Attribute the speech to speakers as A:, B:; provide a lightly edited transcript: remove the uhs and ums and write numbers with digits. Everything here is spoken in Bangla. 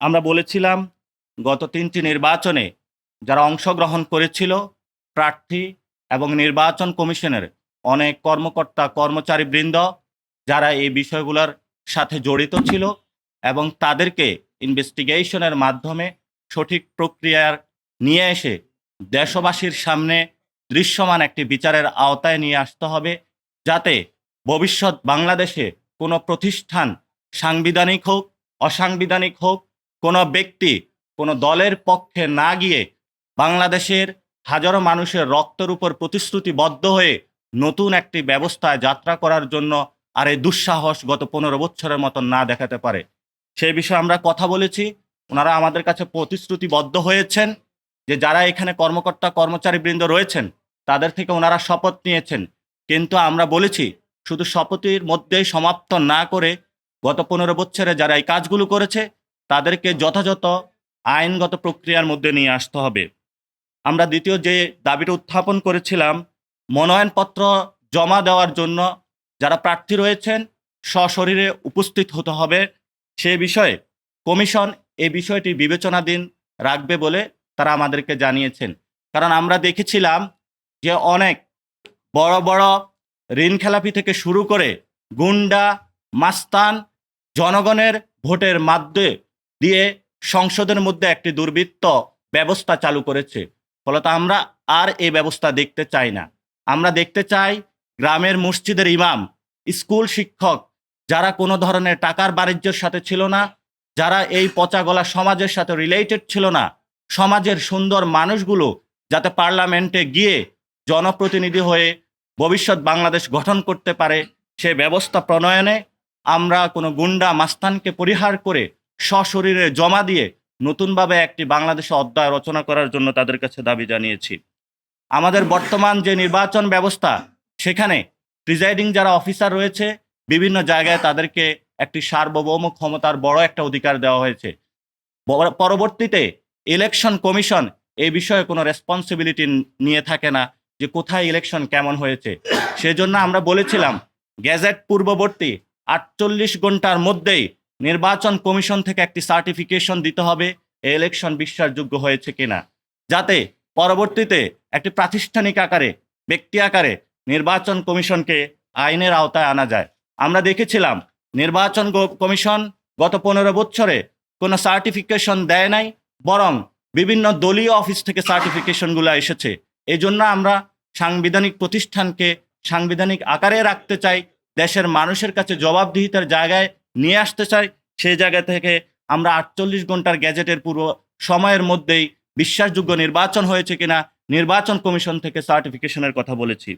A: আমরা বলেছিলাম গত ৩টি নির্বাচনে যারা অংশগ্রহণ করেছিল প্রার্থী এবং নির্বাচন কমিশনের অনেক কর্মকর্তা কর্মচারীবৃন্দ যারা এই বিষয়গুলোর সাথে জড়িত ছিল এবং তাদেরকে ইনভেস্টিগেশনের মাধ্যমে সঠিক প্রক্রিয়ার নিয়ে এসে দেশবাসীর সামনে দৃশ্যমান একটি বিচারের আওতায় নিয়ে আসতে হবে, যাতে ভবিষ্যৎ বাংলাদেশে কোনো প্রতিষ্ঠান সাংবিধানিক হোক অসাংবিধানিক হোক, কোনো ব্যক্তি কোনো দলের পক্ষে না গিয়ে বাংলাদেশের হাজারো মানুষের রক্তের উপর প্রতিশ্রুতিবদ্ধ হয়ে নতুন একটি ব্যবস্থায় যাত্রা করার জন্য আর এই দুঃসাহস গত ১৫ বছরের মতন না দেখাতে পারে। সেই বিষয়ে আমরা কথা বলেছি। ওনারা আমাদের কাছে প্রতিশ্রুতিবদ্ধ হয়েছেন যে যারা এখানে কর্মকর্তা কর্মচারীবৃন্দ রয়েছেন তাদের থেকে ওনারা শপথ নিয়েছেন, কিন্তু আমরা বলেছি শুধু শপথের মধ্যেই সমাপ্ত না করে গত ১৫ বছরে যারা এই কাজগুলো করেছে তাদেরকে যথাযথ আইনগত প্রক্রিয়ার মধ্যে নিয়ে আসতে হবে। আমরা দ্বিতীয় যে দাবিটা উত্থাপন করেছিলাম, মনোনয়নপত্র জমা দেওয়ার জন্য যারা প্রার্থী রয়েছেন সশরীরে উপস্থিত হতে হবে। সে বিষয়ে কমিশন এই বিষয়টি বিবেচনাধীন রাখবে বলে তারা আমাদেরকে জানিয়েছেন। কারণ আমরা দেখেছিলাম যে অনেক বড় বড় ঋণ খেলাপি থেকে শুরু করে গুন্ডা মাস্তান জনগণের ভোটের মাধ্যমে দিয়ে সংসদের মধ্যে একটি দুর্বৃত্ত ব্যবস্থা চালু করেছে। ফলত আমরা আর এই ব্যবস্থা দেখতে চাই না। আমরা দেখতে চাই গ্রামের মসজিদের ইমাম, স্কুল শিক্ষক যারা কোনো ধরনের টাকার বাণিজ্যের সাথে ছিল না, যারা এই পচাগলা সমাজের সাথে রিলেটেড ছিল না, সমাজের সুন্দর মানুষগুলো যাতে পার্লামেন্টে গিয়ে জনপ্রতিনিধি হয়ে ভবিষ্যৎ বাংলাদেশ গঠন করতে পারে, সে ব্যবস্থা প্রণয়নে আমরা কোনো গুন্ডা মাস্তানকে পরিহার করে সশরীরে জমা দিয়ে নতুনভাবে একটি বাংলাদেশে অধ্যায় রচনা করার জন্য তাদের কাছে দাবি জানিয়েছি। আমাদের বর্তমান যে নির্বাচন ব্যবস্থা, সেখানে প্রিজাইডিং যারা অফিসার রয়েছে বিভিন্ন জায়গায় তাদেরকে একটি সার্বভৌম ক্ষমতার বড় একটা অধিকার দেওয়া হয়েছে। পরবর্তীতে ইলেকশন কমিশন এই বিষয়ে কোনো রেসপন্সিবিলিটি নিয়ে থাকে না যে কোথায় ইলেকশন কেমন হয়েছে। সেজন্য আমরা বলেছিলাম গ্যাজেট পূর্ববর্তী ৪৮ ঘন্টার মধ্যেই নির্বাচন কমিশন থেকে একটি সার্টিফিকেশন দিতে হবে এই ইলেকশন বিশ্বাসযোগ্য হয়েছে কিনা, যাতে পরবর্তীতে একটি প্রাতিষ্ঠানিক আকারে ব্যক্তি আকারে নির্বাচন কমিশনকে আইনের আওতায় আনা যায়। আমরা দেখেছিলাম নির্বাচন কমিশন গত ১৫ বছরে কোনো সার্টিফিকেশন দেয় নাই, বরং বিভিন্ন দলীয় অফিস থেকে সার্টিফিকেশনগুলো এসেছে। এই জন্য আমরা সাংবিধানিক প্রতিষ্ঠানকে সাংবিধানিক আকারে রাখতে চাই, দেশের মানুষের কাছে জবাবদিহিতার জায়গায় নিয়ে আসতে চাই। সেই জায়গা থেকে আমরা ৪৮ ঘন্টার গ্যাজেটের পূর্ব সময়ের মধ্যেই বিশ্বাসযোগ্য নির্বাচন হয়েছে কিনা নির্বাচন কমিশন থেকে সার্টিফিকেশনের কথা বলেছি।